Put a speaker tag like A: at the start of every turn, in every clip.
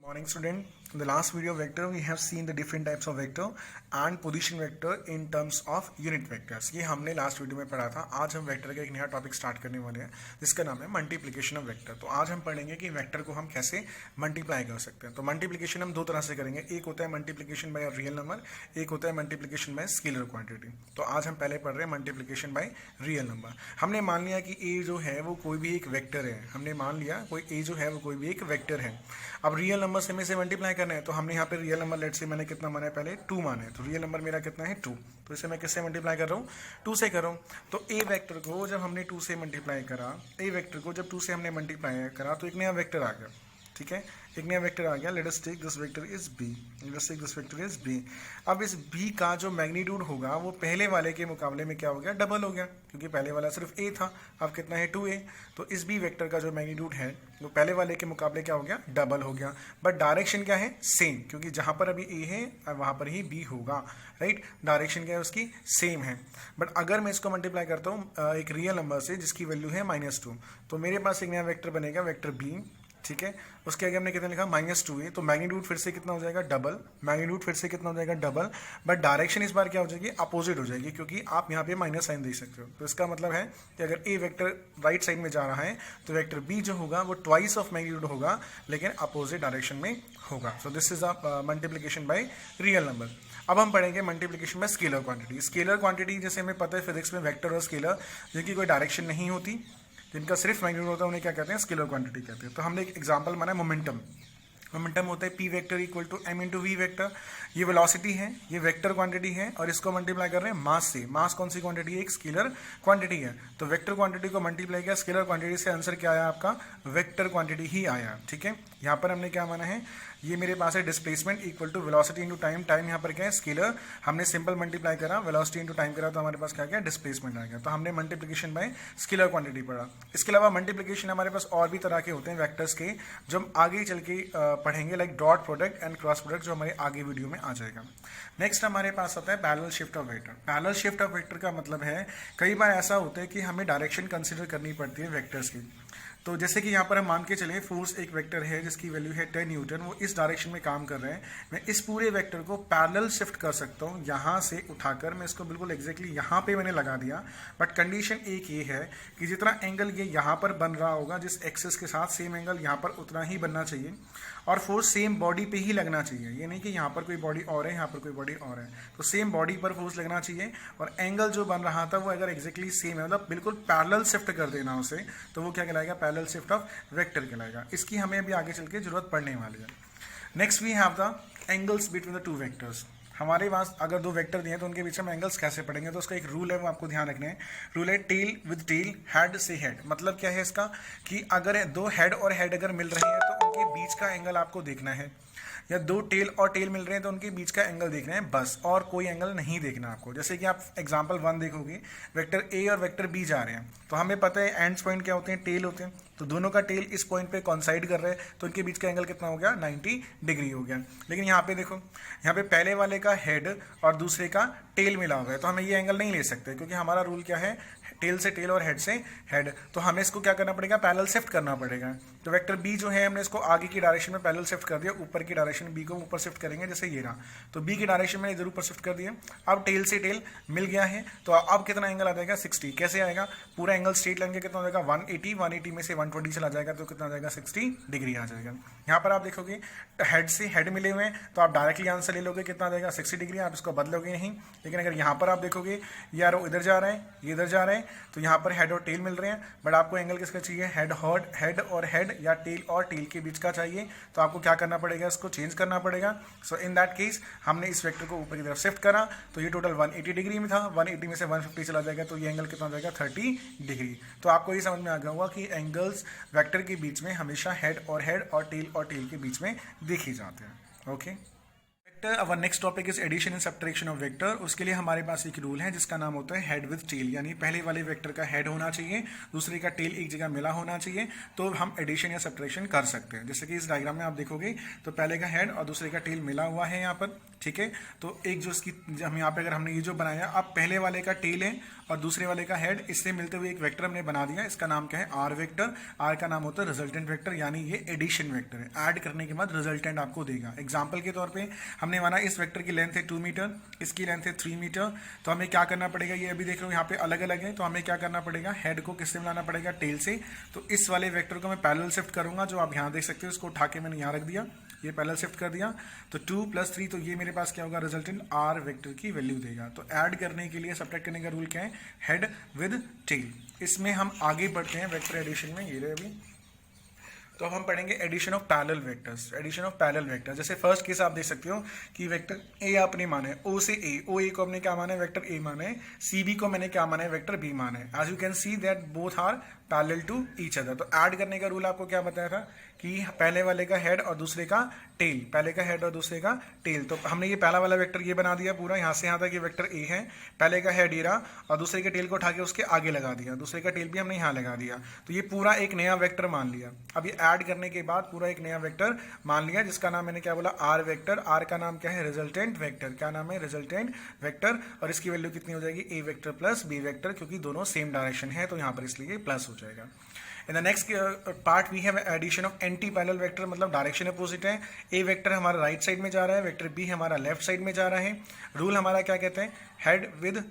A: Morning student. In the last video vector we have seen the different types of vector and position vector in terms of unit vectors. ये हमने last video में पढ़ा था. आज हम vector का एक नया टॉपिक स्टार्ट करने वाले हैं जिसका नाम है मल्टीप्लिकेशन ऑफ वेक्टर. तो आज हम पढ़ेंगे कि वेक्टर को हम कैसे मल्टीप्लाई कर सकते हैं. तो मल्टीप्लिकेशन हम दो तरह से करेंगे. एक होता है मल्टीप्लिकेशन बाय रियल नंबर, एक होता है मल्टीप्लिकेशन बाय स्केलर क्वांटिटी. तो आज हम पहले पढ़ रहे हैं मल्टीप्लिकेशन बाय रियल नंबर. हमने मान लिया कि ए जो है वो कोई भी एक वेक्टर है. हमने मान लिया कोई ए जो है वो कोई भी एक वेक्टर है. अब रियल नंबर से में से मल्टीप्लाई करना है तो हमने यहाँ पे रियल नंबर लेट से मैंने कितना माना है, पहले 2 माना है. तो रियल नंबर मेरा कितना है 2. तो इसे मैं किससे मल्टीप्लाई कर रहा हूँ, 2 से कर रहा हूँ. तो ए वेक्टर को जब हमने 2 से मल्टीप्लाई करा, ए वेक्टर को जब 2 से हमने मल्टीप्लाई करा तो एक नया वेक्टर आ गया. ठीक है, एक नया वेक्टर आ गया. Let us take this vector is B. Let us take this vector is B. अब इस बी का जो मैग्नीट्यूड होगा वो पहले वाले के मुकाबले में क्या हो गया, डबल हो गया, क्योंकि पहले वाला सिर्फ ए था, अब कितना है 2a. तो इस बी वेक्टर का जो मैग्नीट्यूड है वो पहले वाले के मुकाबले क्या हो गया, डबल हो गया. बट डायरेक्शन क्या है, सेम, क्योंकि जहां पर अभी ए है वहां पर ही बी होगा. राइट, डायरेक्शन क्या है उसकी, सेम है. बट अगर मैं इसको मल्टीप्लाई करता हूँ एक रियल नंबर से जिसकी वैल्यू है -2, तो मेरे पास एक नया वेक्टर बनेगा, वेक्टर बी. ठीक है, उसके आगे हमने कितना लिखा, -2a. तो मैग्नीट्यूड फिर से कितना हो जाएगा, डबल. मैग्नीट्यूड फिर से कितना हो जाएगा, डबल. बट डायरेक्शन इस बार क्या हो जाएगी, अपोजिट हो जाएगी, क्योंकि आप यहाँ पे माइनस साइन देख सकते हो. तो इसका मतलब है कि अगर ए वेक्टर राइट साइड में जा रहा है तो वेक्टर बी जो होगा वो ट्वाइस ऑफ मैग्नीट्यूड होगा, लेकिन अपोजिट डायरेक्शन में होगा. So this is a multiplication by real number. अब हम पढ़ेंगे multiplication bye scalar quantity. Scalar quantity जैसे हमें पता है फिजिक्स में वेक्टर और स्केलर जिनकी कोई डायरेक्शन नहीं होती, जिनका सिर्फ मैग्नीट्यूड होता है, उन्हें क्या कहते हैं, स्केलर क्वांटिटी कहते हैं. तो हमने एक एग्जांपल माना है मोमेंटम. मोमेंटम होता है P vector equal to M into V vector. ये वेलोसिटी है, ये वेक्टर क्वांटिटी है, और इसको मल्टीप्लाई कर रहे हैं मास से. मास कौन सी क्वांटिटी है, एक स्केलर क्वांटिटी है. तो वेक्टर क्वांटिटी को मल्टीप्लाई किया स्केलर क्वांटिटी से, आंसर क्या आया आपका, वेक्टर क्वांटिटी ही आया. ठीक है, यहाँ पर हमने क्या माना है, ये मेरे पास है displacement equal to velocity into time. Time यहाँ पर क्या है, स्केलर. हमने सिंपल मल्टीप्लाई करा, वेलोसिटी इंटू टाइम करा, तो हमारे पास क्या गया, डिस्प्लेसमेंट आ गया. तो हमने मल्टीप्लिकेशन बाय स्केलर क्वांटिटी पढ़ा. इसके अलावा मल्टीप्लिकेशन हमारे पास और भी तरह के होते हैं वेक्टर्स के, जो हम आगे चल के पढ़ेंगे, like dot product and cross product, जो हमारे आगे वीडियो में आ जाएगा. नेक्स्ट हमारे पास आता है parallel shift of vector. Parallel shift of vector का मतलब है, कई बार ऐसा होता है कि हमें डायरेक्शन कंसिडर करनी पड़ती है वेक्टर्स की. तो जैसे कि यहाँ पर हम मान के चले फोर्स एक वेक्टर है जिसकी वैल्यू है 10 न्यूटन, वो इस डायरेक्शन में काम कर रहे हैं. मैं इस पूरे वेक्टर को पैरेलल शिफ्ट कर सकता हूँ, यहाँ से उठाकर मैं इसको बिल्कुल एग्जैक्टली यहाँ पे मैंने लगा दिया. बट कंडीशन एक ये है कि जितना एंगल ये यहाँ पर बन रहा होगा जिस एक्सिस के साथ, सेम एंगल यहाँ पर उतना ही बनना चाहिए, और फोर्स सेम बॉडी पे ही लगना चाहिए. ये नहीं कि यहाँ पर कोई बॉडी और है, यहाँ पर कोई बॉडी और है. तो सेम बॉडी पर फोर्स लगना चाहिए, और एंगल जो बन रहा था वो अगर एग्जैक्टली सेम है, मतलब बिल्कुल पैरेलल शिफ्ट कर देना उसे, तो वो क्या कहलाएगा, पैरेलल शिफ्ट ऑफ वेक्टर कहलाएगा. इसकी हमें अभी आगे चल के जरूरत पड़ने वाली है. Next we have the angles between the two vectors. हमारे पास अगर दो वेक्टर दिए तो उनके बीच में एंगल्स कैसे पड़ेंगे, तो उसका एक रूल है, वो आपको ध्यान रखना है. रूल है टेल विद टेल, हेड से हेड. मतलब क्या है इसका, कि अगर दो हेड और हेड अगर मिल रहे हैं तो उनके बीच का एंगल आपको देखना है, या दो टेल और टेल मिल रहे हैं तो उनके बीच का एंगल देखना है बस, और कोई एंगल नहीं देखना आपको. जैसे कि आप एग्जांपल 1 देखोगे, वेक्टर ए और वेक्टर बी जा रहे हैं, तो हमें पता है एंड्स पॉइंट क्या होते हैं, टेल होते हैं. तो दोनों का टेल इस पॉइंट पे कॉन्साइड कर रहे हैं, तो उनके बीच का एंगल कितना हो गया, 90 डिग्री हो गया. लेकिन यहाँ पे देखो, यहाँ पे पहले वाले का हेड और दूसरे का टेल मिला हुआ है, तो हमें ये एंगल नहीं ले सकते, क्योंकि हमारा रूल क्या है, टेल से टेल और हेड से हेड. तो हमें इसको क्या करना पड़ेगा, पैरेलल शिफ्ट करना पड़ेगा. तो वेक्टर बी जो है हमने इसको आगे की डायरेक्शन में पैरेलल शिफ्ट कर दिया, ऊपर की डायरेक्शन बी को ऊपर शिफ्ट करेंगे, जैसे ये रहा. तो बी की डायरेक्शन में इधर ऊपर शिफ्ट कर दिया. अब टेल से टेल मिल गया है, तो अब कितना एंगल आ जाएगा, 60. कैसे आएगा, पूरा एंगल स्ट्रेट लाइन के कितना हो जाएगा, 180. 180 में से 120 चला जाएगा, तो कितना आ जाएगा, 60 डिग्री आ जाएगा. यहाँ पर आप देखोगे हेड से हेड मिले हुए हैं, तो आप डायरेक्टली आंसर ले लोगे, कितना आ जाएगा, 60 डिग्री. आप इसको बदलोगे नहीं. लेकिन अगर यहाँ पर आप देखोगे, यार वो इधर जा रहे हैं, ये इधर जा रहे हैं, तो यहाँ पर हेड और टेल मिल रहे हैं, बट आपको एंगल किसका चाहिए, हेड और हेड, या टेल और टेल के बीच का चाहिए. तो आपको क्या करना पड़ेगा, इसको चेंज करना पड़ेगा. सो इन दैट केस हमने इस वेक्टर को ऊपर की तरफ शिफ्ट करा, तो ये टोटल 180 डिग्री में था, 180 में से 150 चला जाएगा, तो ये एंगल कितना हो जाएगा, 30 डिग्री. तो आपको ये समझ में आ गया होगा कि एंगल्स वेक्टर के बीच में हमेशा हेड और टेल के बीच में देखे जाते हैं. Okay, our next topic is addition and subtraction of vector. उसके लिए हमारे पास एक रूल है जिसका नाम होता है हेड विद टेल, यानी पहले वाले वेक्टर का हेड होना चाहिए, दूसरे का टेल एक जगह मिला होना चाहिए, तो हम एडिशन या सब्ट्रैक्शन कर सकते हैं। जैसे कि इस डायग्राम में आप देखोगे तो पहले का हेड और दूसरे का टेल मिला हुआ है यहाँ पर, ठीक है। तो एक जो इसकी हम यहाँ पे अगर हमने ये जो बनाया, अब पहले वाले का टेल है और दूसरे वाले का हेड, इससे मिलते हुए एक वेक्टर हमने बना दिया। इसका नाम क्या है? Are vector. आर का नाम होता है रिजल्टेंट वेक्टर, यानी ये एडिशन वेक्टर है। ऐड करने के बाद रिजल्टेंट आपको देगा। एग्जाम्पल के तौर पे हमने माना इस वेक्टर की लेंथ है 2 मीटर, इसकी लेंथ है 3 मीटर, तो हमें क्या करना पड़ेगा? ये अभी देख रहे हो यहाँ पे अलग अलग है, तो हमें क्या करना पड़ेगा? हेड को किससे मिलाना पड़ेगा? टेल से। तो इस वाले वेक्टर को मैं पैरेलल शिफ्ट करूंगा, जो आप यहाँ देख सकते हो, इसको उठा के मैंने यहाँ रख दिया, ये पैरेलल शिफ्ट कर दिया, तो 2 + 3, तो ये मेरे पास क्या होगा? रिजल्टेंट आर वेक्टर की वैल्यू देगा। तो ऐड करने के लिए, सब्ट्रैक्ट करने का रूल क्या है? Head with tail. इसमें हम आगे बढ़ते हैं वेक्टर एडिशन में। ये रहे अभी, तो हम पढ़ेंगे addition of parallel vectors. Addition of parallel vectors, जैसे फर्स्ट केस आप देख सकते हो कि वेक्टर ए आपने माना है, ओ से ए, ओ ए को हमने क्या माना है? वेक्टर ए माना है। सी बी को मैंने क्या माना है? वेक्टर बी माना है। As you can see that both are parallel to each other. तो ऐड करने का रूल आपको क्या बताया था कि पहले वाले का हेड और दूसरे का टेल, पहले का हेड और दूसरे का टेल। तो हमने ये पहला वाला वेक्टर ये बना दिया पूरा, यहाँ से यहाँ तक ये वेक्टर ए है, पहले का हेड ये रहा और दूसरे के टेल को उठा के उसके आगे लगा दिया, दूसरे का टेल भी हमने यहाँ लगा दिया। तो ये पूरा एक नया वेक्टर मान लिया। अब ये ऐड करने के बाद पूरा एक नया वेक्टर मान लिया, जिसका नाम मैंने क्या बोला? Are vector. आर का नाम क्या है? Resultant vector. क्या नाम है? Resultant vector. और इसकी वैल्यू कितनी हो जाएगी? A vector plus B vector, क्योंकि दोनों सेम डायरेक्शन है, तो यहाँ पर इसलिए प्लस हो जाएगा। In the next part we have addition of anti parallel vector, मतलब डायरेक्शन अपोजिट है। ए वेक्टर हमारा राइट साइड में जा रहा है, वेक्टर बी हमारा लेफ्ट साइड में जा रहा है। रूल हमारा क्या कहते हैं? Head with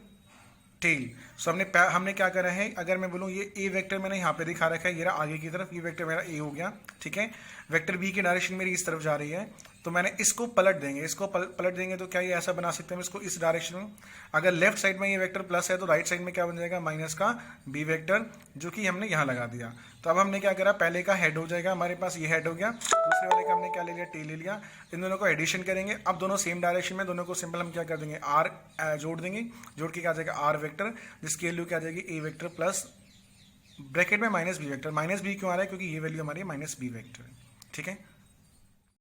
A: tell. सो हमने क्या करा है? अगर मैं बोलूँ ये ए वेक्टर मैंने यहाँ पे दिखा रखा है, ये रहा आगे की तरफ, ये वेक्टर मेरा ए हो गया, ठीक है। वेक्टर बी की डायरेक्शन मेरी इस तरफ जा रही है, तो मैंने इसको पलट देंगे, इसको पलट देंगे तो क्या ये ऐसा बना सकते हैं इसको इस डायरेक्शन में। अगर लेफ्ट साइड में ये वेक्टर प्लस है तो राइट साइड में क्या बन जाएगा? माइनस का बी वेक्टर, जो कि हमने यहाँ लगा दिया। तो अब हमने क्या करा? पहले का हेड हो जाएगा हमारे पास, ये हेड हो गया, दूसरे वाले का हमने क्या ले लिया? टेल ले लिया। इन दोनों को एडिशन करेंगे। अब दोनों सेम डायरेक्शन में, दोनों को सिंपल हम क्या कर देंगे? आर जोड़ देंगे, जोड़ के क्या आ जाएगा? आर वेक्टर, जिसकी वैल्यू क्या आ जाएगी? ए वेक्टर प्लस ब्रैकेट में minus B vector. Minus B क्यों आ रहा है? क्योंकि ये वैल्यू हमारी माइनस बी वेक्टर है, ठीक है।